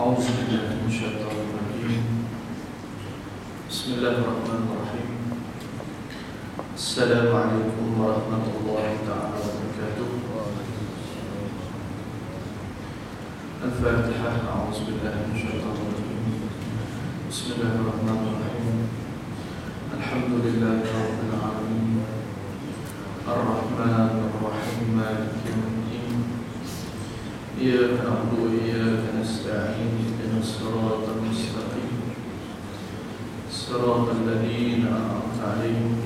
أعوذ بالله من الشيطان الرجيم. بسم الله الرحمن الرحيم. السلام عليكم ورحمة الله تعالى وبركاته. الفاتحة. أعوذ بالله من الشيطان الرجيم. بسم الله الرحمن الرحيم. الحمد لله رب العالمين الرحمن الرحيم مالك يوم الدين إياك نعبد وإياك نستعين اهدنا الصراط المستقيم صراط الذين أنعمت عليهم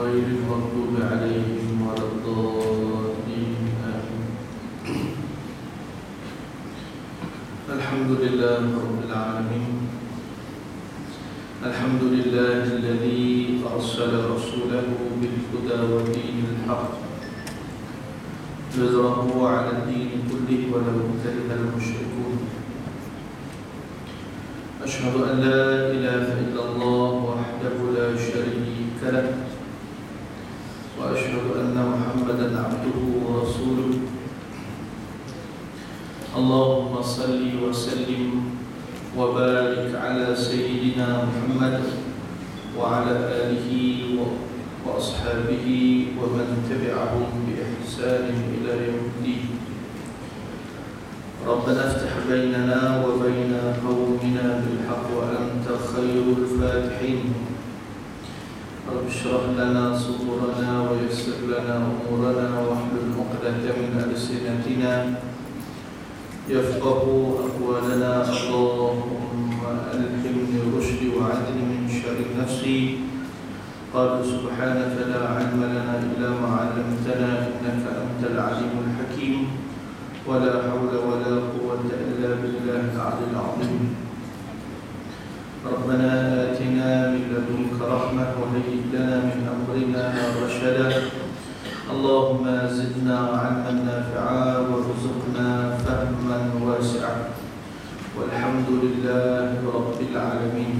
غير المغضوب عليهم ولا الضالين آمين. الحمد لله رب العالمين. الحمد لله الذي أرسل رسوله بالهدى ودين الحق ليظهره على الدين كله ولو كره المشركون. أشهد أن لا إله إلا الله وحده لا شريك له وأشهد أن محمدا عبده ورسوله. اللهم صل وسلم وبارك على سيدنا محمد وعلى آله وأصحابه ومن تبعهم بإحسان إلى يوم الدين. ربنا افتح بيننا وبين قومنا بالحق وأنت خير الفاتحين. رب اشرح لنا صدورنا ويسر لنا أمورنا واحلل عقدة من ألسنتنا يفقهوا أقوالنا. اللهم ألهمني رشدي وعدني من شر نفسي. قال سبحانك لا علم لنا إلا ما علمتنا إنك أنت العليم الحكيم. ولا حول ولا قوة إلا بالله العلي العظيم. ربنا آتنا من لدنك رحمة وهيئ لنا من أمرنا رشدا. اللهم زدنا علما نافعا وارزقنا فهما واسعا. والحمد لله رب العالمين.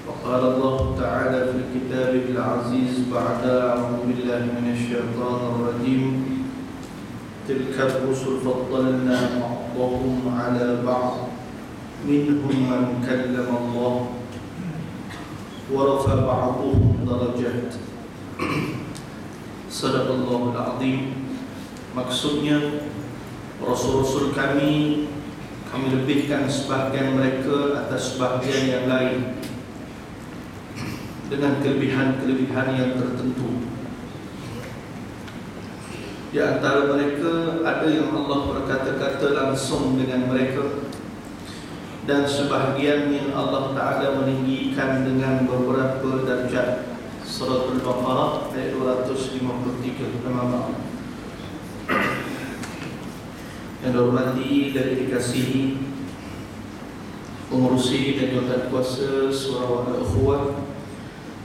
وقال الله تعالى في الكتاب العزيز بعد أعوذ بالله من الشيطان الرجيم: تلك الرسل فضلنا بعضهم على بعض منهم من كلم الله ورفع بعضهم درجات. Sadaqallahul Azim. Maksudnya Rasul-Rasul kami lebihkan sebahagian mereka atas sebahagian yang lain dengan kelebihan-kelebihan yang tertentu. Di antara mereka ada yang Allah berkata-kata langsung dengan mereka, dan sebahagian yang Allah Ta'ala meninggikan dengan beberapa darjat. Surah Al-Baqarah ayat 253. Yang dihormati dan dikasihi pengurusi dan jawatan kuasa surah Al-Ukhuwah,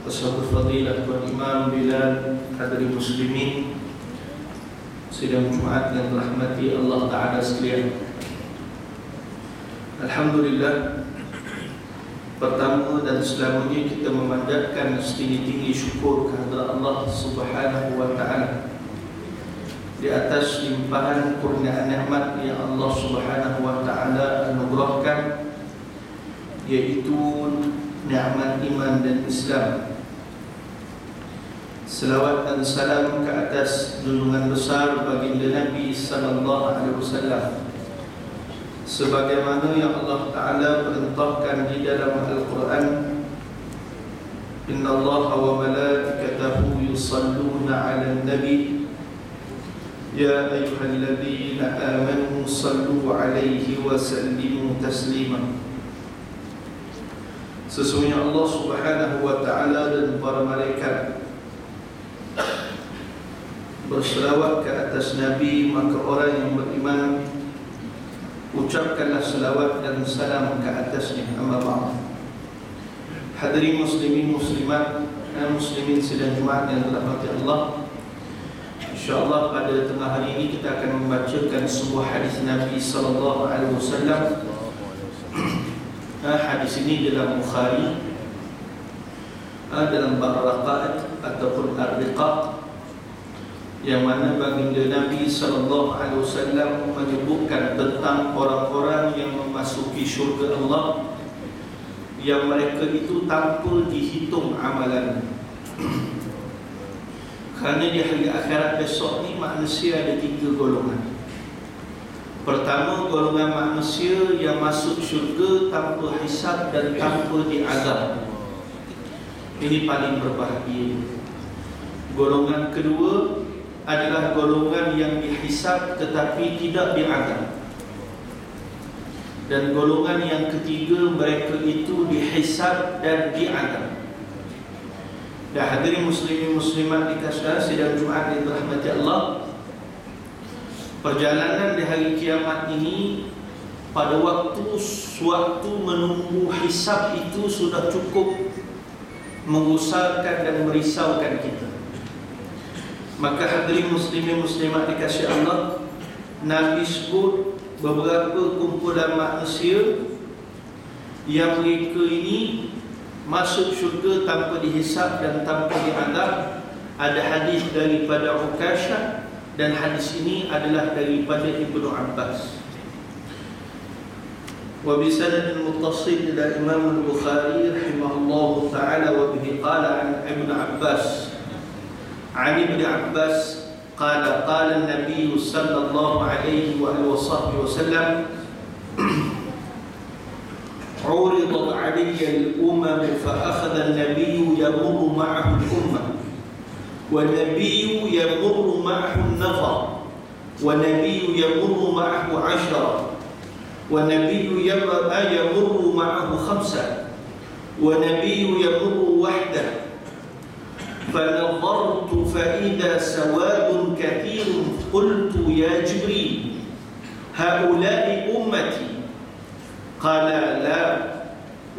Ashabul Fadilah Tuan Imam Bilal, hadirin muslimin sidang Jumaat yang dirahmati Allah Ta'ala sekalian. Alhamdulillah, pertama dan selamanya kita memanjatkan setinggi-tinggi syukur kehadirat Allah Subhanahu wa Ta'ala di atas limpahan kurniaan nikmat yang Allah Subhanahu wa Ta'ala anugerahkan, yaitu nikmat iman dan Islam. Selawat dan salam ke atas junjungan besar baginda Nabi sallallahu alaihi wasallam, sebagaimana yang Allah Ta'ala perintahkan di dalam Al-Quran: Inna Allah wa malaikatahu yusalluna ala nabi ya ayyuhalladzina amanu sallu alaihi wa sallimu taslima. Sesungguhnya Allah Subhanahu wa Ta'ala dan para malaikat berselawat ke atas Nabi, maka orang yang beriman ucapkanlah selawat dan salam ke atasnya. Amma ba'd. Hadirin muslimin muslimat dan muslimin sidang Jumaat yang dirahmati Allah, InsyaAllah pada tengah hari ini kita akan membacakan sebuah hadis Nabi sallallahu alaihi wasallam. Hadis ini dalam Bukhari, dalam bab raqaat ataupun ar-riqaq, yang mana baginda Nabi SAW menyebutkan tentang orang-orang yang memasuki syurga Allah, yang mereka itu tanpa dihitung amalan. Kerana di hari akhirat besok ni manusia ada 3 golongan. Pertama, golongan manusia yang masuk syurga tanpa hisab dan tanpa diazab. Ini paling berbahagia. Golongan kedua adalah golongan yang dihisab tetapi tidak diazab. Dan golongan yang ketiga, mereka itu dihisab dan diazab. Dan hadirin muslimin muslimat dikasihi sidang Jumaat yang dirahmati Allah, perjalanan di hari kiamat ini, pada waktu menunggu hisab itu sudah cukup mengusarkan dan merisaukan kita. Maka hadirin muslimin muslimat dikasihi Allah, Nabi sebut beberapa kumpulan manusia yang mereka ini masuk syurga tanpa dihisab dan tanpa diazab. Ada hadis daripada Ukasyah, dan hadis ini adalah daripada Ibnu Abbas. Wa bi sanadin muttasil ila Imam Al-Bukhari rahimahullahu taala wa bihi qala an Ibnu Abbas an Ibnu Abbas qala qala an-nabiy sallallahu alaihi wa alihi wasallam عرضت علي الأمم فأخذ النبي يمر معه الأمة والنبي يمر معه النفر والنبي يمر معه 10 والنبي يمر معه 5 والنبي يمر وحده فنظرت فإذا سواد كثير قلت يا جبريل هؤلاء أمتي قال لا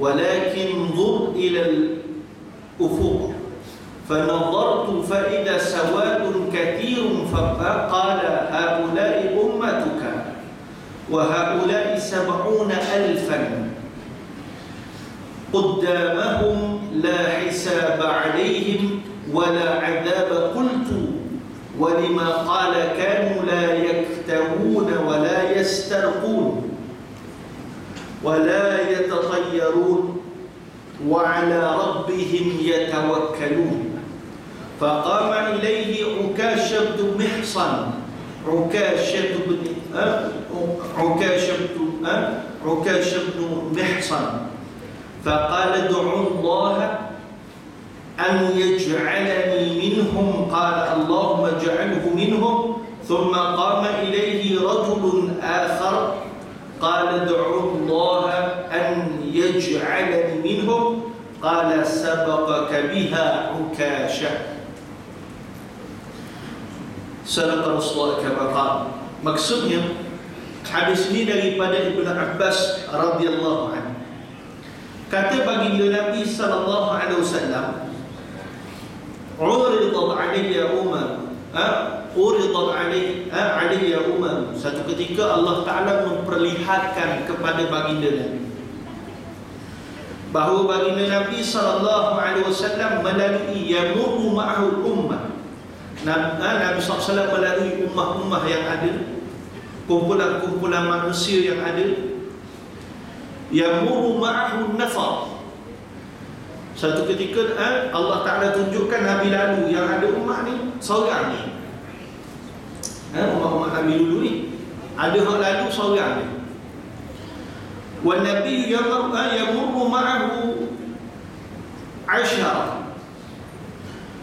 ولكن انظر إلى الأفق فنظرت فإذا سواد كثير فقال هؤلاء أمتك وهؤلاء 70,000 قدامهم لا حساب عليهم ولا عذاب قلت ولما قال كانوا لا يكتوون ولا يسترقون ولا يتطيرون وعلى ربهم يتوكلون فقام إليه عكاشة بن محصن عكاشة بن محصن فقال ادعوا الله أن يجعلني منهم قال اللهم اجعله منهم ثم قام إليه رجل آخر قال ادعوا الله أن يجعلني منهم قال سبقك بها عكاشة صدق Rasulullah kama qala. Maksudnya hadis ini daripada Ibnu Abbas radhiyallahu anhu. Kata baginda Nabi sallallahu alaihi wasallam, uridat alayya umam. Satu ketika Allah Ta'ala memperlihatkan kepada baginda Nabi bahawa baginda Nabi SAW melalui yamurru ma'ahul ummah. Nabi SAW melalui ummah-ummah yang ada, kumpulan-kumpulan manusia yang ada. Yamurru ma'ahul nafar. Satu ketika Allah Ta'ala tunjukkan Nabi lalu yang ada ummah ni seorang ni, umat-umat Nabi dulu ni ada hak lalu seorang ni. Wa Nabi yamurru ma'ahu 10.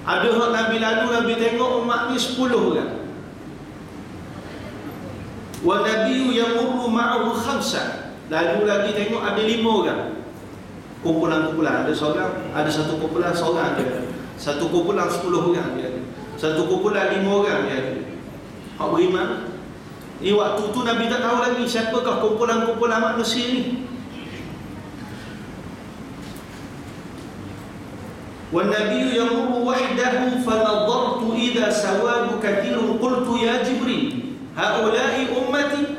Ada hak Nabi lalu, Nabi tengok umat ni 10 orang. Wa Nabi yamurru ma'ahu 5. Lalu lagi tengok ada 5 orang. Kumpulan-kumpulan, ada seorang, ada satu kumpulan seorang dia, satu kumpulan 10 orang dia, satu kumpulan 5 orang dia. Hak beriman. Ini waktu tu Nabi tak tahu lagi siapakah kumpulan-kumpulan manusia ni. Wan nabiyyu yamurru wahdahu fanadhartu idza sawadu kathirun qultu ya Jibril haula'i ummati.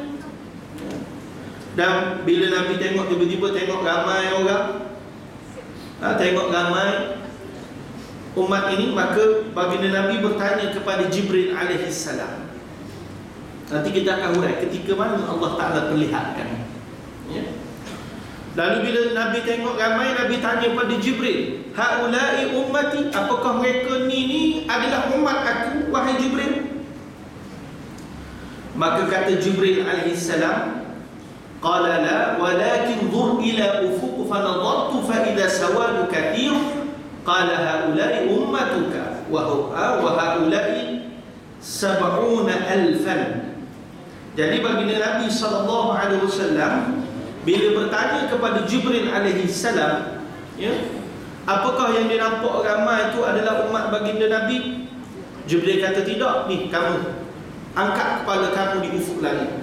Dan bila Nabi tengok, tiba-tiba tengok ramai orang, tengok ramai, umat ini, maka baginda Nabi bertanya kepada Jibril alaihi salam. Nanti kita akan urai ketika mana Allah Ta'ala perlihatkan, ya. Lalu bila Nabi tengok ramai, Nabi tanya pada Jibril, haulai ummati, apakah mereka ni adalah umat aku, wahai Jibril? Maka kata Jibril alaihi salam, qala la, walakin dhur ila ufuq fa nadartu fa idza sawadu kathir, qala haulai ummatuka wa haulai 70,000. Jadi baginda Nabi SAW bila bertanya kepada Jibril alaihi salam, ya, apakah yang dia nampak ramai itu adalah umat baginda Nabi? Jibril kata tidak. Ni kamu angkat kepala kamu di ufuk langit,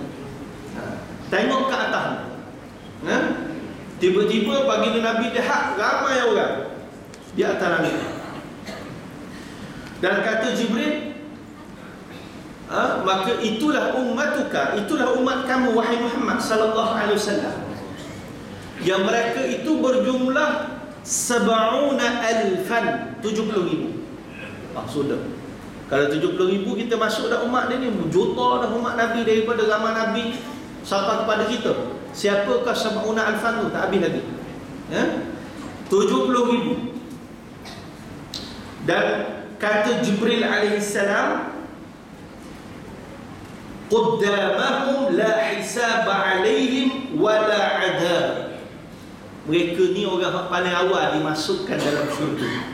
tengok ke atas, ha? Tiba-tiba baginda Nabi lihat ramai orang di atas langit. Dan kata Jibril, maka itulah ummatuka, itulah umat kamu wahai Muhammad sallallahu alaihi wasallam, yang mereka itu berjumlah 70,000, 70,000. Sudah. Kalau 70,000 kita masuk dah umat dia ni, juta dah umat Nabi daripada zaman Nabi sampai kepada kita. Siapakah 70,000 tu? Tak habis lagi. 70,000. Dan kata Jibril alaihi salam, qaddamahum la hisab alaihim wala adab. Mereka ni orang yang paling awal dimasukkan dalam syurga,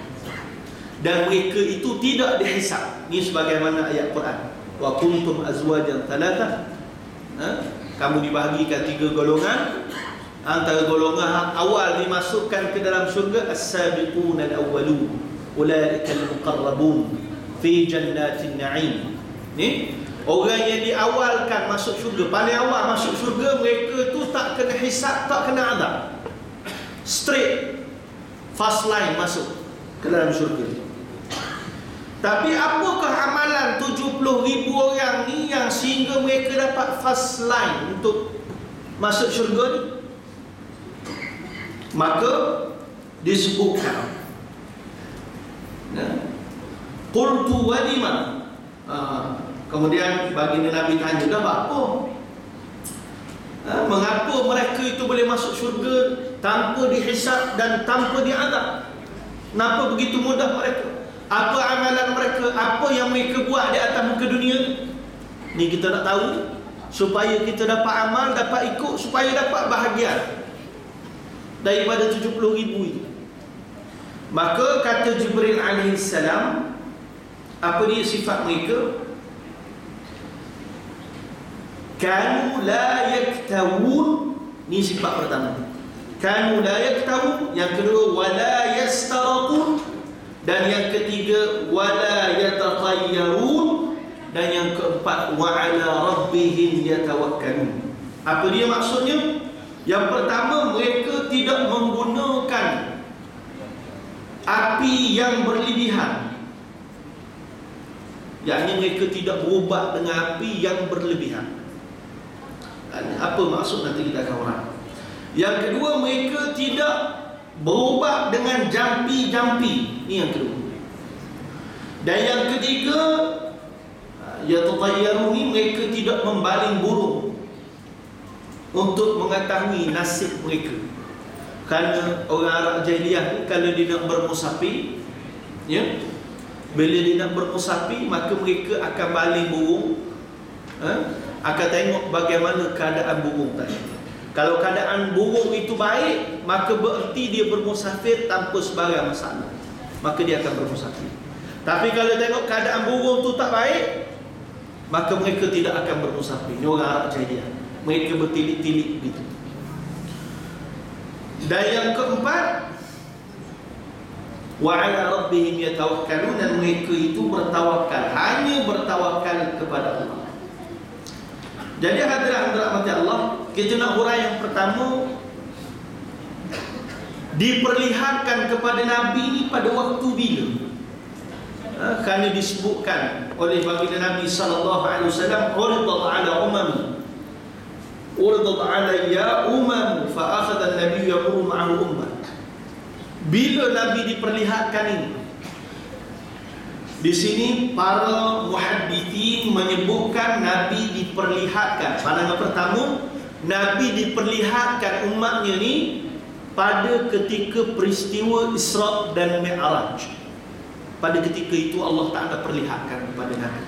dan mereka itu tidak dihisab. Ni sebagaimana ayat Quran, wa kuntum azwajan thalatha, kamu dibahagikan 3 golongan. Antara golongan awal dimasukkan ke dalam syurga as-sabiqun al-awwalun ulaika al-muqarrabun fi jannatin na'im. Ni orang yang diawalkan masuk syurga, paling awal masuk syurga, mereka tu tak kena hisab, tak kena azab, straight fast line masuk ke dalam syurga. Tapi apakah amalan 70,000 orang ni yang sehingga mereka dapat fast line untuk masuk syurga ni? Maka disebutkan, qultu wa lima. Kemudian baginda Nabi tanya, dah apa? Mengapa mereka itu boleh masuk syurga tanpa dihisab dan tanpa diazab? Kenapa begitu mudah mereka? Apa amalan mereka? Apa yang mereka buat di atas muka dunia ni? Ni kita nak tahu supaya kita dapat amal, dapat ikut, supaya dapat bahagian daripada 70,000 itu. Maka kata Jibril alaihi salam, apa dia sifat mereka? Kanu la yaktawun. Ni sifat pertama, kanu la yaktawun. Yang kedua, wala yastaratun. Dan yang ketiga, wala yatatayyarun. Dan yang keempat, wa ala rabbihim yatawakkalun. Apa dia maksudnya? Yang pertama, mereka tidak menggunakan api yang berlebihan. Yakni mereka tidak berubat dengan api yang berlebihan. Apa maksud nanti kita akan urang. Yang kedua, mereka tidak berubat dengan jampi-jampi. Ini yang kedua. Dan yang ketiga, yatatayyarun, mereka tidak membaling burung untuk mengetahui nasib mereka. Kerana orang Arab jahiliah kalau dia nak bermusafir, ya, bila dia nak bermusafir, maka mereka akan baling burung, akan tengok bagaimana keadaan burung tadi. Kalau keadaan burung itu baik, maka bererti dia bermusafir tanpa sebarang masalah, maka dia akan bermusafir. Tapi kalau tengok keadaan burung tu tak baik, maka mereka tidak akan bermusafir. Ini orang Arab jahiliah, mereka bertilik-tilik begitu. Dan yang keempat, wa ala rabbihim yatawakkalun. Dan mereka itu bertawakal, hanya bertawakal kepada Allah. Jadi hadirin rahmati Allah, kita nak uraian yang pertama, diperlihatkan kepada Nabi ini pada waktu bila? Kerana disebutkan oleh baginda Nabi sallallahu alaihi wasallam, uridat ala umami, uridat alayya umam, fa akhadha an-nabiy yaqulu ma'ahu ummah. Bila Nabi diperlihatkan ini, Di sini para muhaddithin menyebutkan Nabi diperlihatkan. Pandangan pertama, Nabi diperlihatkan umatnya ni pada ketika peristiwa Isra' dan Mi'raj. Pada ketika itu Allah Ta'ala perlihatkan kepada Nabi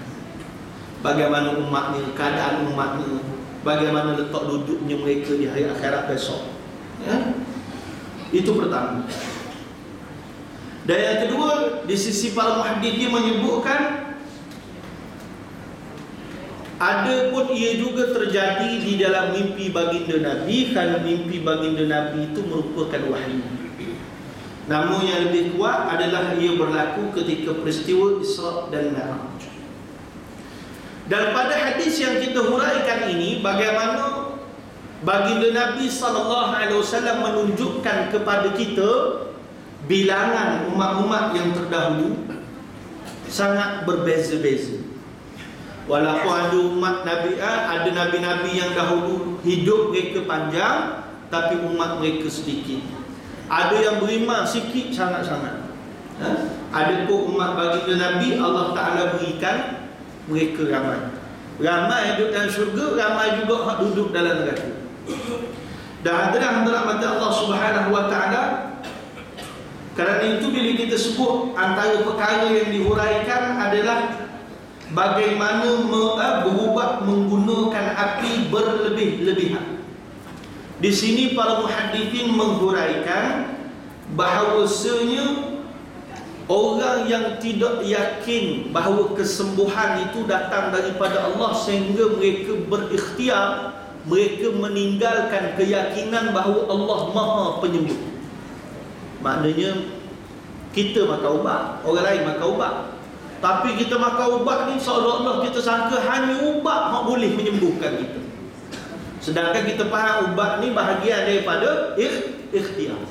bagaimana umatnya, keadaan umatnya, bagaimana letak duduknya mereka di hari akhirat besok. Ya? Itu pertama. Dan yang kedua, di sisi para muhaddithin menyebutkan ada pun ia juga terjadi di dalam mimpi baginda Nabi, kerana mimpi baginda Nabi itu merupakan wahyu. Namun yang lebih kuat adalah ia berlaku ketika peristiwa Isra' dan Mi'raj. Dan pada hadis yang kita huraikan ini, bagaimana baginda Nabi SAW menunjukkan kepada kita bilangan umat-umat yang terdahulu sangat berbeza-beza. Walaupun ada umat Nabi, ada Nabi-Nabi yang dahulu hidup mereka panjang, tapi umat mereka sedikit. Ada yang beriman sikit sangat-sangat. Ada pun umat baginda Nabi, Allah Ta'ala berikan mereka ramai. Ramai duduk dalam syurga, ramai juga hak duduk dalam neraka. Dan hadirin rahmat Allah Subhanahu Wa Ta'ala, kerana itu bila kita sebut antara perkara yang dihuraikan adalah bagaimana berubat menggunakan api berlebih-lebihan. Di sini para muhaddithin menghuraikan bahawasanya orang yang tidak yakin bahawa kesembuhan itu datang daripada Allah sehingga mereka berikhtiar, mereka meninggalkan keyakinan bahawa Allah Maha Penyembuh. Maknanya kita makan ubat, orang lain makan ubat, tapi kita makan ubat ni seolah-olah kita sangka hanya ubat yang boleh menyembuhkan kita. Sedangkan kita faham ubat ni bahagian daripada ikhtiar.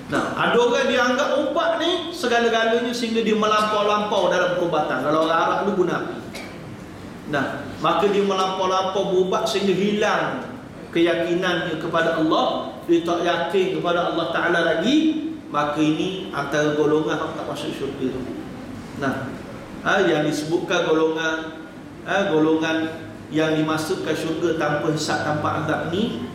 Nah, ada orang dia anggap ubat ni segala-galanya sehingga dia melampau-lampau dalam perubatan. Kalau orang Arab tu guna api. Nah, maka dia melampau-lampau berubat sehingga hilang keyakinannya kepada Allah, dia tak yakin kepada Allah Ta'ala lagi, maka ini antara golongan yang tak masuk syurga. Nah, yang disebutkan golongan yang dimasukkan syurga tanpa hisab, tanpa azab ni,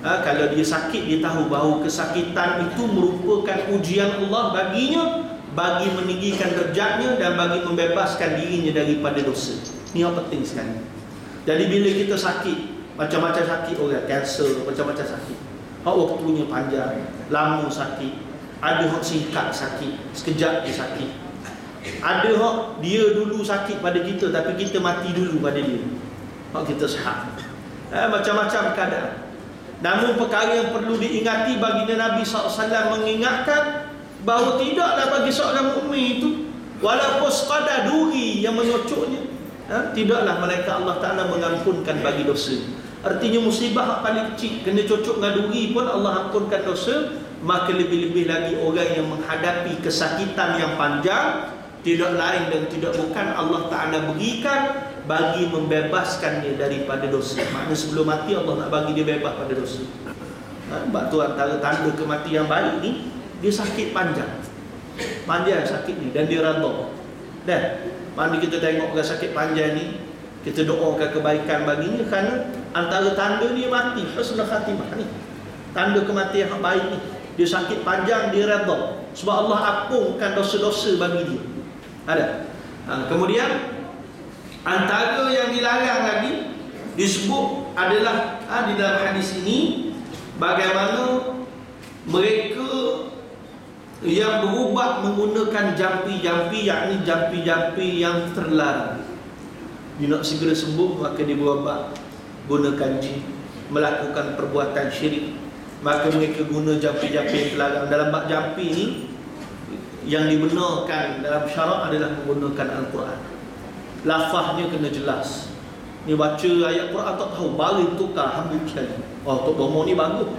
kalau dia sakit, dia tahu bahawa kesakitan itu merupakan ujian Allah baginya, bagi meninggikan derajatnya dan bagi membebaskan dirinya daripada dosa. Ini yang penting sekali. Jadi bila kita sakit, macam-macam sakit orang, kanser, macam-macam sakit, hak waktunya panjang, lama sakit. Ada hak singkat sakit, sekejap dia sakit. Ada hak dia dulu sakit pada kita, tapi kita mati dulu pada dia. Hak kita sehat. Macam-macam keadaan. Namun perkara yang perlu diingati baginda Nabi SAW mengingatkan bahawa tidaklah bagi seorang mukmin itu, walaupun sekadar duri yang menyocoknya, tidaklah malaikat Allah Ta'ala mengampunkan bagi dosa. Artinya musibah yang paling kecil, kena cocok dengan duri pun Allah ampunkan dosa. Maka lebih-lebih lagi orang yang menghadapi kesakitan yang panjang, tidak lain dan tidak bukan Allah Ta'ala berikan bagi membebaskannya daripada dosa. Maknanya sebelum mati Allah nak bagi dia bebas pada dosa. Sebab tu antara tanda kematian baik ni, dia sakit panjang sakit ni, dan dia redha. Dan mana kita tengok orang sakit panjang ni, kita doakan kebaikan baginya, kerana antara tanda dia mati, husnul khatimah ni, tanda kematian yang baik ni. Dia sakit panjang, dia redha, sebab Allah ampunkan dosa-dosa bagi dia. Ada. Kemudian antara yang dilarang lagi disebut adalah di dalam hadis ini, bagaimana mereka yang berubat menggunakan jampi-jampi, yakni jampi-jampi yang terlarang. Dia nak segera sembuh, maka dia berubat gunakan jin, melakukan perbuatan syirik, maka mereka guna jampi-jampi yang terlarang. Dalam bab jampi ni, yang dibenarkan dalam syarak adalah menggunakan Al-Quran. Lafaznya kena jelas. Ni baca ayat Quran tak tahu, baring tukar, habis sekali. Oh, Tok Bomo ni bagus,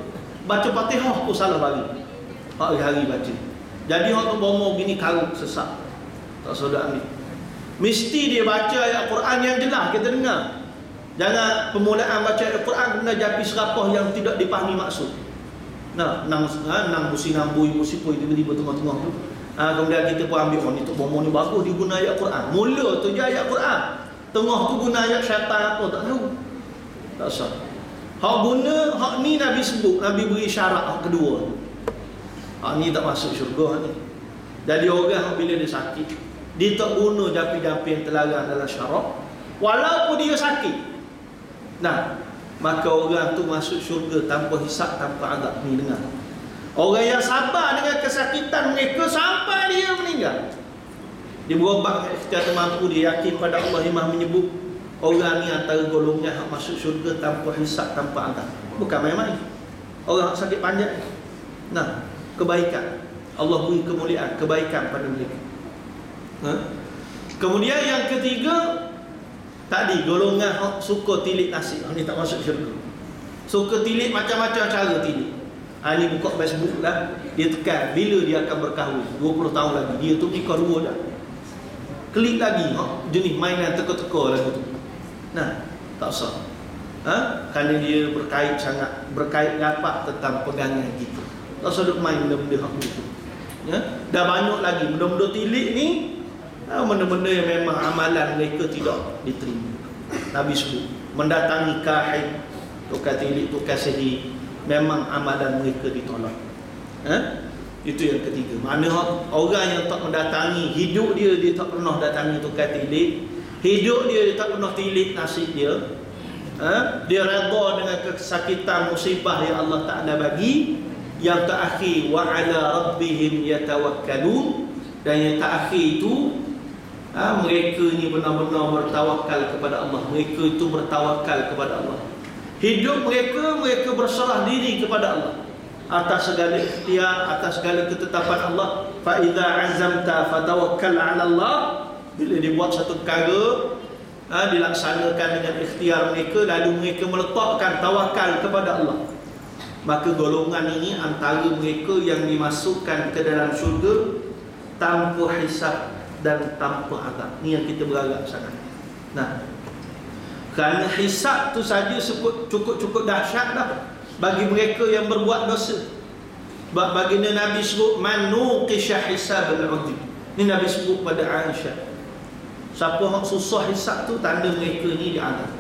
baca Fatihah pun salah baring, hari-hari baca. Jadi Tok Bomo gini karut, sesak. Tak saudara ni, mesti dia baca ayat Quran yang jelas, kita dengar. Jangan permulaan baca ayat Quran kena jampi serapah yang tidak dipahami maksud. Nang busi nambui, busi pui, tiba-tiba tengah-tengah tu Kemudian kita pun ambil, ni tu bomo ni bagus, dia guna ayat Quran. Mula tu je ayat Quran, tengah tu guna ayat syaitan apa tak tahu. Tak sah. Hak guna, hak ni Nabi sebut, Nabi beri syarat hak kedua. Hak ni tak masuk syurga ni. Jadi orang bila dia sakit, dia tak guna jampi-jampi yang terlarang dalam syarak, walaupun dia sakit. Nah, maka orang tu masuk syurga tanpa hisab, tanpa azab. Ni dengar. Orang yang sabar dengan kesakitan mereka sampai dia meninggal, dia berobat secara mampu, dia yakin pada Allah yang Maha menyebut, orang ni antara golongan yang masuk syurga tanpa hisab, tanpa azab. Bukan main-main. Orang sakit panjang. Nah, kebaikan Allah beri kemuliaan, kebaikan pada mereka. Kemudian yang ketiga tadi, golongan suka tilik nasi. Ni tak masuk syurga. Suka tilik macam-macam cara tilik. Ni buka Facebook lah, dia tekan bila dia akan berkahwin, 20 tahun lagi. Dia tu nikah 2 dah. Klik lagi, jenis mainan teka-teka lagu tu. Nah, tak sah. Kerana dia berkait sangat, berkait rapat tentang pegangan kita. Tak usah duk main benda-benda hak itu. Ya? Dah banyak lagi benda-benda tilik ni, benda-benda yang memang amalan mereka tidak diterima. Nabi sebut, mendatangi kahin, tukar tilik, tukar sihir, memang amalan mereka ditolak. Itu yang ketiga. Mana orang yang tak mendatangi, hidup dia tak pernah datangi tukar tilik, hidup dia tak pernah tilik nasib dia. Dia redha dengan kesakitan musibah yang Allah Ta'ala bagi. Yang terakhir, wa ala rabbihim yatawakkalun. Dan yang terakhir itu, mereka ni benar-benar bertawakal kepada Allah. Mereka itu bertawakal kepada Allah. Hidup mereka berserah diri kepada Allah atas segala ikhtiar, atas segala ketetapan Allah. Fa idza azamta fatawakkal 'ala Allah. Bila dibuat satu perkara, dilaksanakan dengan ikhtiar mereka, lalu mereka meletakkan tawakal kepada Allah, maka golongan ini antara mereka yang dimasukkan ke dalam syurga tanpa hisab dan tanpa azab. Ni yang kita berharap sangat. Nah, kerana hisab tu saja cukup dahsyat dah bagi mereka yang berbuat dosa. Sebab baginda Nabi sebut, man nuqisha hisab al-'udhib. Ni Nabi sebut pada Aisyah, siapa yang susah hisab tu, tanda mereka ni diazab.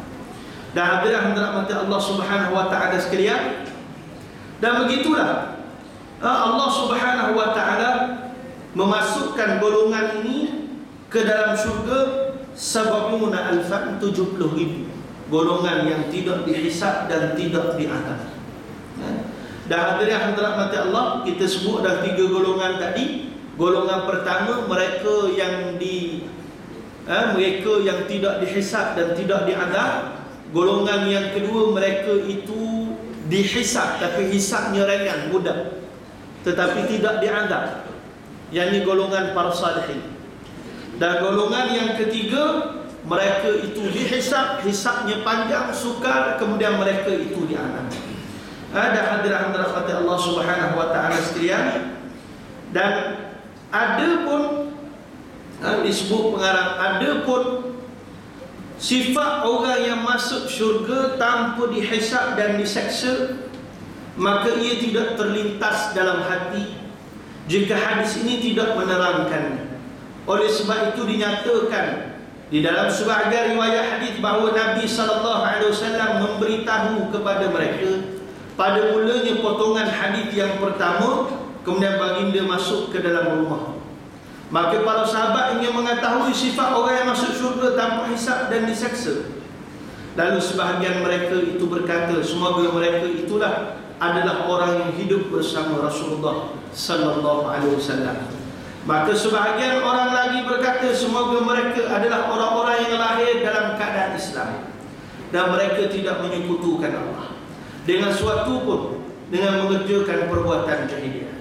Dan hadirin rahmati Allah Subhanahu wa taala sekalian, dan begitulah Allah Subhanahu wa taala memasukkan golongan ini ke dalam syurga. 70,000, 70,000 golongan yang tidak dihisab dan tidak diazab. Dan hadirin rahmati Allah, kita sebut dah 3 golongan tadi. Golongan pertama, mereka yang tidak dihisab dan tidak diazab. Golongan yang kedua, mereka itu dihisab tapi hisabnya ringan, mudah, tetapi tidak diazab. Yang ini golongan para salihin. Dan golongan yang ketiga, mereka itu dihisab, hisabnya panjang, sukar, kemudian mereka itu diazab. Ada hadirin rahmati Allah Subhanahu wa taala sekalian. Dan ada pun disebut pengarang, ada pun sifat orang yang masuk syurga tanpa dihisab dan diseksa, maka ia tidak terlintas dalam hati jika hadis ini tidak menerangkannya. Oleh sebab itu dinyatakan di dalam sebahagian riwayat hadis bahawa Nabi SAW memberitahu kepada mereka pada mulanya potongan hadis yang pertama, kemudian baginda masuk ke dalam rumah. Maka para sahabat ingin mengetahui sifat orang yang masuk syurga tanpa hisab dan diseksa. Lalu sebahagian mereka itu berkata, semoga mereka itulah adalah orang yang hidup bersama Rasulullah sallallahu alaihi wasallam. Maka sebahagian orang lagi berkata, semoga mereka adalah orang-orang yang lahir dalam keadaan Islam dan mereka tidak menyekutukan Allah dengan suatu pun, dengan mengerjakan perbuatan jahiliah.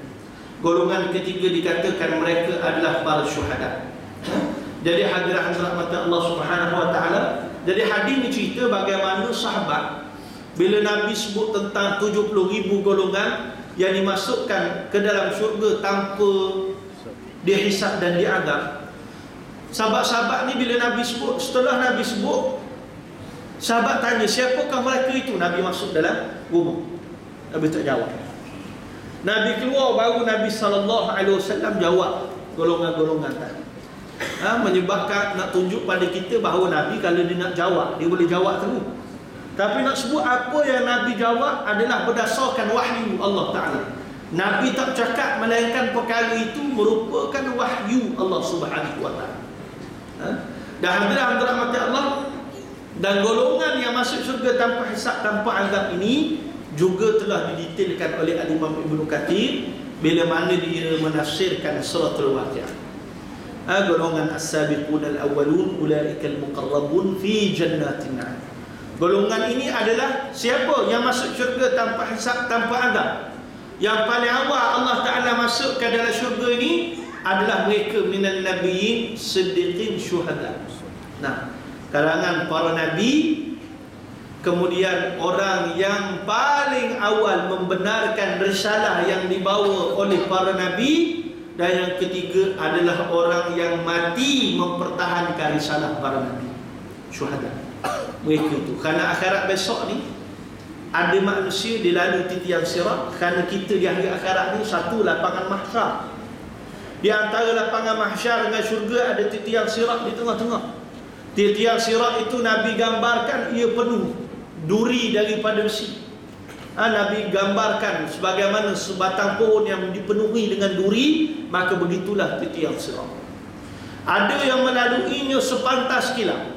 Golongan ketiga dikatakan mereka adalah para syuhada. Jadi hadirin rahmati Allah Subhanahu wa taala, jadi hadis ni cerita bagaimana sahabat bila Nabi sebut tentang 70,000 golongan yang dimasukkan ke dalam syurga tanpa dihisab dan diazab. Sahabat-sahabat ni bila Nabi sebut, setelah Nabi sebut, sahabat tanya, siapakah mereka itu? Nabi masuk dalam rumah. Nabi tak jawab. Nabi keluar, baru Nabi SAW jawab golongan-golongan tadi. Menyebabkan nak tunjuk pada kita bahawa Nabi kalau dia nak jawab, dia boleh jawab terus. Tapi nak sebut apa yang Nabi jawab adalah berdasarkan wahyu Allah Ta'ala. Nabi tak cakap melainkan perkara itu merupakan wahyu Allah Subhanahu Wa Ta'ala. Dan hadirin rahmati Allah, dan golongan yang masuk syurga tanpa hisab, tanpa azab ini juga telah didetailkan oleh Al-Imam Ibnu Katsir bila mana dia menafsirkan suratul Waqiah. Golongan as-sabiqun al-awwalun ulaikal muqarrabun fi jannatin 'adn. Golongan ini adalah siapa yang masuk syurga tanpa hisab, tanpa azab. Yang paling awal Allah Ta'ala masukkan dalam syurga ini adalah mereka minan nabiyyin, siddiqin, syuhada. Nah, kalangan para nabi, kemudian orang yang paling awal membenarkan risalah yang dibawa oleh para nabi, dan yang ketiga adalah orang yang mati mempertahankan risalah para nabi, syuhada. Mereka tu kerana akhirat besok ni ada manusia dilalui titian sirat. Kerana kita di hari akhirat ni satu lapangan mahsyar. Di antara lapangan mahsyar dengan syurga ada titian sirat di tengah-tengah. Titian sirat itu Nabi gambarkan ia penuh duri daripada besi. Nabi gambarkan sebagaimana sebatang pohon yang dipenuhi dengan duri, maka begitulah titian sirat. Ada yang melaluinya sepantas kilat,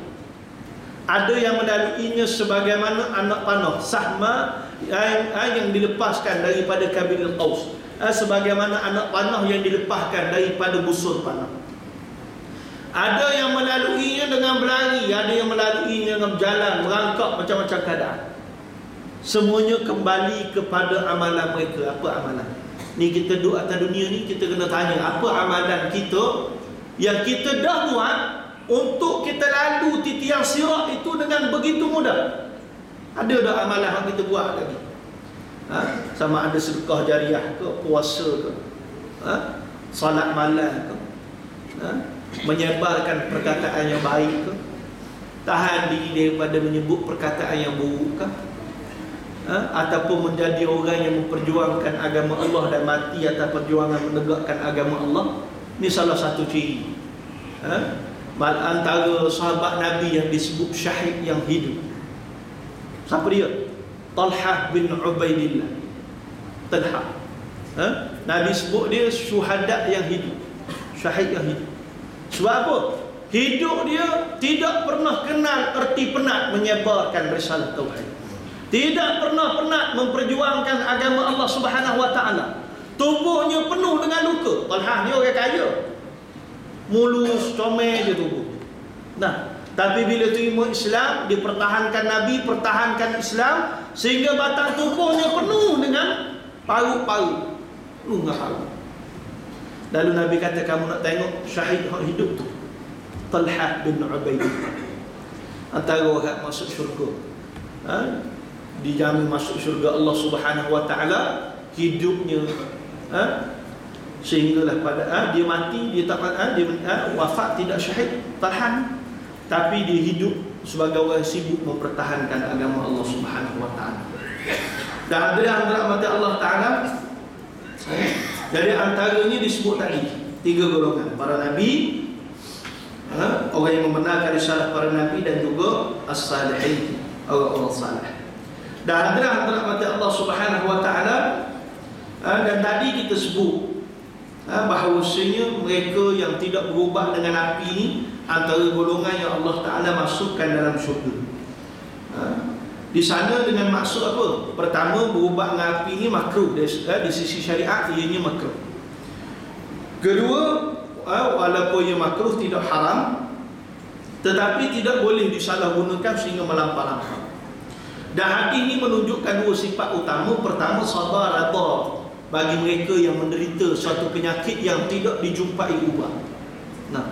ada yang melaluinya sebagaimana anak panah sahma yang dilepaskan daripada kabil al-qaus, sebagaimana anak panah yang dilepaskan daripada busur panah. Ada yang melaluinya dengan berlari, ada yang melaluinya dengan berjalan, merangkak, macam-macam keadaan. Semuanya kembali kepada amalan mereka. Apa amalan? Ni kita duduk atas dunia ni, kita kena tanya apa amalan kita yang kita dah buat untuk kita lalu titian sirat itu dengan begitu mudah. Ada dah amalan yang kita buat lagi? Sama ada sedekah jariah ke, puasa ke, salat malam ke, menyebarkan perkataan yang baik ke, tahan diri daripada menyebut perkataan yang buruk ke, ataupun menjadi orang yang memperjuangkan agama Allah dan mati atas perjuangan menegakkan agama Allah. Ini salah satu ciri. Antara sahabat Nabi yang disebut syahid yang hidup, siapa dia? Talhah bin Ubaidillah. Talhah, Nabi sebut dia syuhada yang hidup, syahid yang hidup. Sebab apa? Hidup dia tidak pernah kenal erti penat menyebarkan risalah tauhid, tidak pernah penat memperjuangkan agama Allah Subhanahu Wa Ta'ala. Tubuhnya penuh dengan luka. Talhah ni orang kaya, mulus, comel je tubuh. Nah, tapi bila terima Islam, dia pertahankan Nabi, pertahankan Islam, sehingga batang tubuhnya penuh dengan paru-paru. Penuh dengan paru. Lalu Nabi kata, kamu nak tengok syahid hidup tu, Talhah bin Ubaidillah, antara orang masuk syurga, dijamin masuk syurga Allah Subhanahu Wa Ta'ala. Hidupnya sehinggalah pada dia mati, dia tak dia wafat tidak syahid Talhah, tapi dia hidup sebagai orang sibuk mempertahankan agama Allah Subhanahu Wa Ta'ala. Dan hadirin mati Allah Ta'ala, dari antaranya disebut tadi 3 golongan: para nabi, orang yang membenarkan risalah para nabi, dan juga as-salihin, orang-orang salih. Dan hadirin mati Allah Subhanahu Wa Ta'ala, dan tadi kita sebut bahawasanya mereka yang tidak berubah dengan api ini antara golongan yang Allah Ta'ala masukkan dalam syurga. Di sana dengan maksud apa? Pertama, berubah dengan api ini makruh di sisi syariat, ianya makruh. Kedua, walaupun ia makruh tidak haram, tetapi tidak boleh disalahgunakan sehingga melampau-lampau. Dan hadis ini menunjukkan 2 sifat utama. Pertama, sabar redha bagi mereka yang menderita suatu penyakit yang tidak dijumpai ubat. Nah,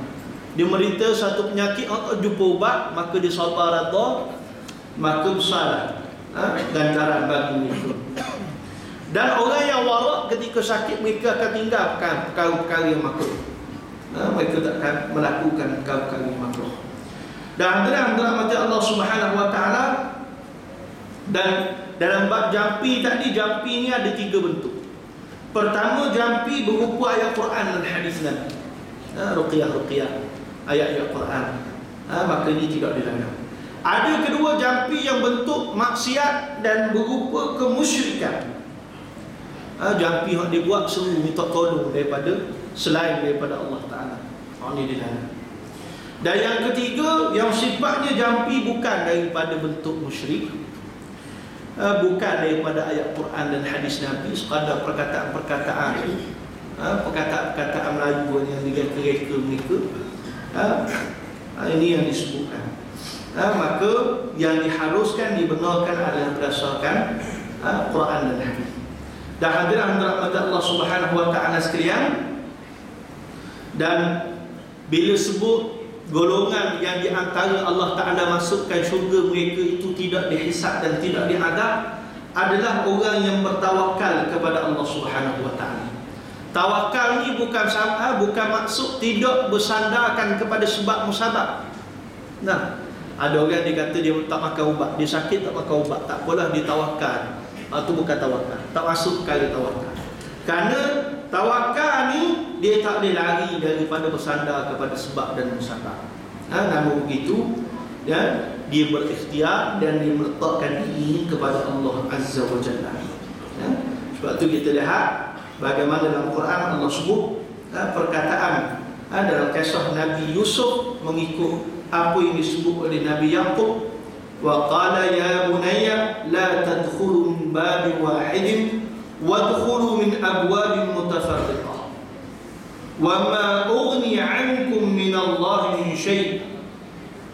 dia menderita satu penyakit tak jumpa ubat, maka dia sabar redha, maka besarlah ganjaran bagi mereka. Dan orang yang warak ketika sakit, mereka akan tinggalkan perkara-perkara yang makruh. Mereka tak akan melakukan perkara-perkara yang makruh. Dan hadirin mati Allah Subhanahu Wa Ta'ala, dan dalam bab jampi tadi, jampi ni ada 3 bentuk. Pertama, jampi berupa ayat Quran dan hadis Nabi. ruqyah ayat-ayat Quran, maka ini tidak dilarang. Ada kedua, jampi yang bentuk maksiat dan berupa kemusyrikan. Jampi yang dibuat seru minta tolong selain daripada Allah Ta'ala, ini dilarang. Dan yang ketiga, yang sifatnya jampi bukan daripada bentuk musyrik, bukan daripada ayat Quran dan hadis Nabi, sekadar perkataan-perkataan Melayu yang direka-reka mereka, ini yang disebutkan. Maka yang diharuskan, dibenarkan adalah berdasarkan Quran dan hadis. Dan hadirin rahmat Allah Subhanahu wa taala sekalian, dan bila sebut golongan yang di antara Allah Ta'ala masukkan syurga mereka itu tidak dihisab dan tidak diadab, adalah orang yang bertawakal kepada Allah Subhanahu wa taala. Tawakal ni bukan maksud tidak bersandarkan kepada sebab musabab. Nah, ada orang dia kata dia tak makan ubat, dia sakit tak makan ubat, tak apalah dia tawakal. Itu bukan tawakal, tak masuk kali tawakal. Kerana tawakal ni dia tak boleh lari daripada bersandar kepada sebab dan musabab. Namun begitu, ya, dia berikhtiar dan dia meletakkan diri kepada Allah Azza wa Jalla. Sebab tu kita lihat bagaimana dalam Quran Allah sebut perkataan dalam kisah Nabi Yusuf mengikut apa yang disebut oleh Nabi Yaqub, wa qala ya bunayya la tadkhulu min babin wahidin wadkhulu min abwabin mutafarriqah wa ma ughni 'ankum min Allah min syai'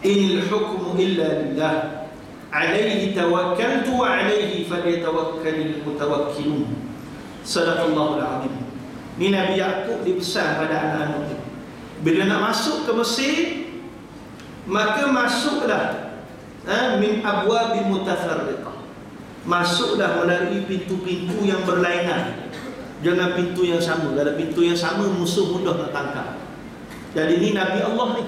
inil hukmu illa lillah alayhi tawakkaltu wa alayhi falyatawakkalul mutawakkilun. Sadaqallahul azim. Ni Nabi Yaqub dipesan pada anak-anaknya, bila nak masuk ke Mesir, maka masuklah min abwabin mutafarriqah, masuklah melalui pintu-pintu yang berlainan. Jangan pintu yang sama. Kalau pintu yang sama, musuh mudah nak tangkap. Jadi ini Nabi Allah ni,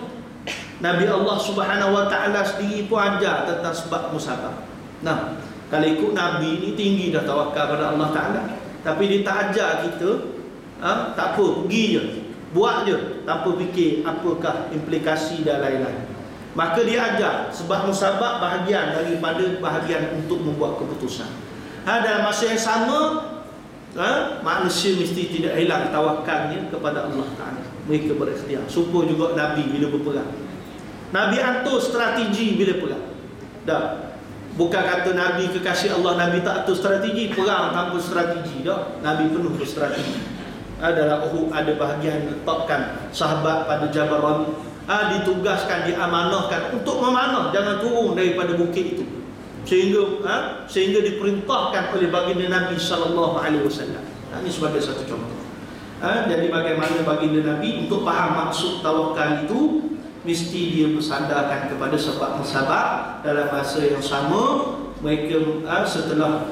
Nabi Allah Subhanahu wa taala sendiri pun ajar tentang sebab musabab. Nah, kalau ikut Nabi ni tinggi dah tawakal pada Allah Taala, tapi dia tak ajar kita tak apa, pergi je, buat je tanpa fikir apakah implikasi dan lain-lain. Maka dia ajar sebab musabab bahagian daripada bahagian untuk membuat keputusan. Dalam masa yang sama, manusia mesti tidak hilang tawakalnya kepada Allah Ta'ala. Mereka berikhtiar. Supaya juga Nabi bila berperang, Nabi atur strategi bila perang. Dah, bukan kata Nabi kekasih Allah, Nabi tak atur strategi, perang tanpa strategi. Dah, Nabi penuh berstrategi. Dalam Uhud ada bahagian letakkan sahabat pada Jabal Rami, ditugaskan, diamanahkan untuk memanah, jangan turun daripada bukit itu, sehingga diperintahkan oleh baginda Nabi sallallahu alaihi wasallam. Ini sebagai satu contoh. Jadi bagaimana baginda Nabi untuk faham maksud tawakal itu, mesti dia bersandarkan kepada sebab musabab. Dalam masa yang sama, mereka setelah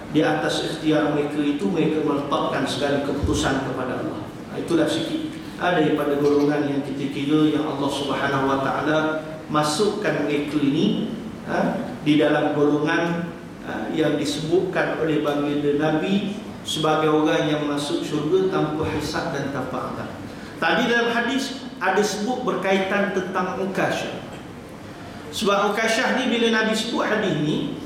di atas ikhtiar mereka itu, mereka meletakkan segala keputusan kepada Allah. Itulah sikit daripada golongan yang kita kira yang Allah Subhanahu wa taala masukkan mereka ini di dalam golongan yang disebutkan oleh baginda Nabi sebagai orang yang masuk syurga tanpa hisab dan tanpa adab. Tadi dalam hadis ada sebut berkaitan tentang Ukasyah. Sebab Ukasyah ni bila Nabi sebut hadis ni,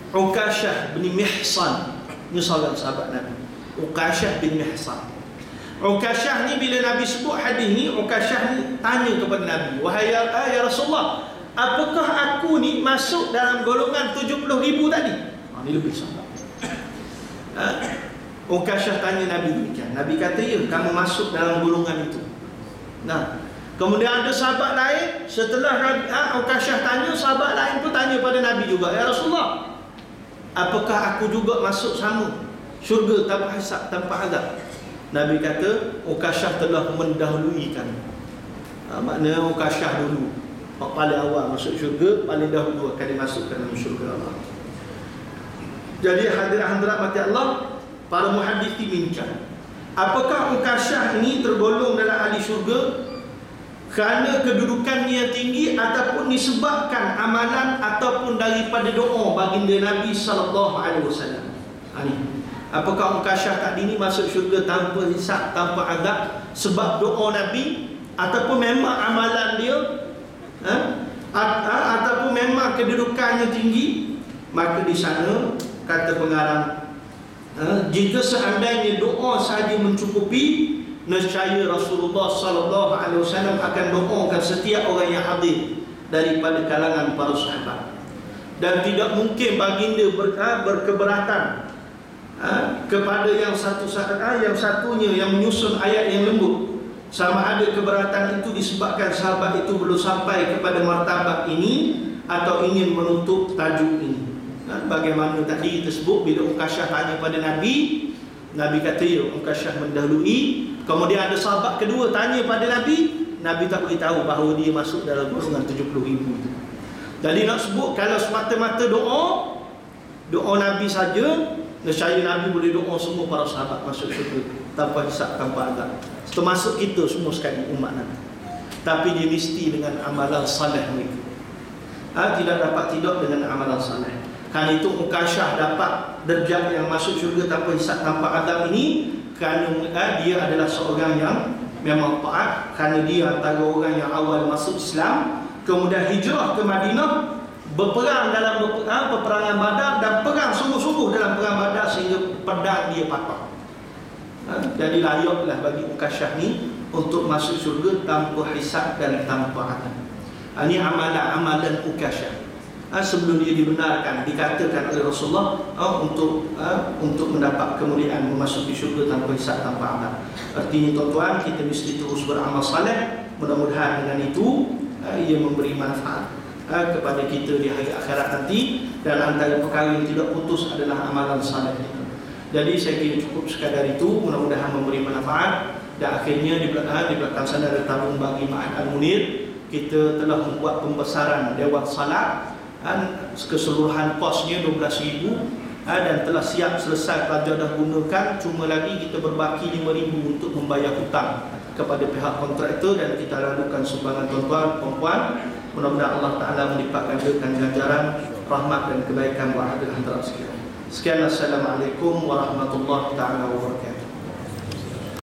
Ukasyah bin Mihsan ni seorang sahabat Nabi. Ukasyah bin Mihsan. Ukasyah ni bila Nabi sebut hadis ni, Ukasyah ni tanya kepada Nabi, wahai ya Rasulullah, apakah aku ni masuk dalam golongan 70,000 tadi? Ni lebih sahabat. Ukasyah tanya Nabi demikian. Nabi kata, ya, kamu masuk dalam golongan itu. Nah, kemudian ada sahabat lain, setelah Ukasyah tanya, sahabat lain pun tanya pada Nabi juga, ya Rasulullah, apakah aku juga masuk sama syurga tanpa hisab, tanpa azab? Nabi kata, Ukasyah telah mendahului kamu. Maknanya Ukasyah dulu, paling awal masuk syurga, paling dahulu akan dimasukkan dalam syurga Allah. Jadi hadirat mati Allah, para muhaddis bincang, apakah Ukasyah ini tergolong dalam ahli syurga kerana kedudukannya yang tinggi, ataupun disebabkan amalan ataupun daripada doa baginda Nabi sallallahu alaihi wasallam. Apakah Ukasyah tadi ni masuk syurga tanpa hisab, tanpa azab sebab doa Nabi, ataupun memang amalan dia, ataupun memang kedudukannya tinggi? Maka di sana kata pengarang, jika seandainya doa sahaja mencukupi, nescaya Rasulullah sallallahu alaihi wasallam akan doakan setiap orang yang hadir daripada kalangan para sahabat. Dan tidak mungkin baginda berkeberatan kepada yang satunya yang menyusun ayat yang lembut, sama ada keberatan itu disebabkan sahabat itu belum sampai kepada martabat ini atau ingin menutup tajuk ini. Bagaimana tadi tersebut, bila Ukasyah tanya pada Nabi, Nabi kata ya, Ukasyah mendahului. Kemudian ada sahabat kedua tanya pada Nabi, Nabi tak beritahu bahawa dia masuk dalam golongan 70,000 itu. Jadi nak sebut, kalau semata-mata doa Nabi saja, nescaya Nabi boleh doa semua para sahabat masuk syurga tanpa hisab, tanpa azab, termasuk kita semua sekali umat Nabi. Tapi dia mesti dengan amalan saleh mereka. Tidak dapat tidak dengan amalan saleh. Kerana itu Ukasyah dapat derajat yang masuk syurga tanpa hisab, tanpa azab ini kerana dia adalah seorang yang memang taat, kerana dia antara orang yang awal masuk Islam, kemudian hijrah ke Madinah, berperang dalam peperangan Badar, dan perang sungguh-sungguh dalam perang Badar sehingga pedang dia patah. Jadi layaklah bagi Ukasyah ni untuk masuk syurga tanpa hisab dan tanpa azab. Ini amalan Ukasyah. Sebelum dia dibenarkan, dikatakan oleh Rasulullah untuk mendapat kemuliaan memasuki syurga tanpa hisab, tanpa azab. Artinya tuan-tuan, kita mesti terus beramal saleh. Mudah-mudahan dengan itu ia memberi manfaat kepada kita di hari akhirat nanti. Dan antara perkara yang tidak putus adalah amalan saleh kita. Jadi saya kira cukup sekadar itu, mudah-mudahan memberi manfaat. Dan akhirnya di belakang sana ada tabung bagi Ma'had Al-Munir. Kita telah membuat pembesaran Dewan Salat, keseluruhan kosnya 12,000, dan telah siap selesai, pelajar dah gunakan. Cuma lagi kita berbaki 5,000 untuk membayar hutang kepada pihak kontraktor, dan kita lalukan sumbangan tuan-tuan, perempuan. Mudah-mudahan Allah Ta'ala melipat gandakan ganjaran, rahmat dan kebaikan buat antara sekalian. Sekian, Assalamualaikum warahmatullahi ta'ala wabarakatuh.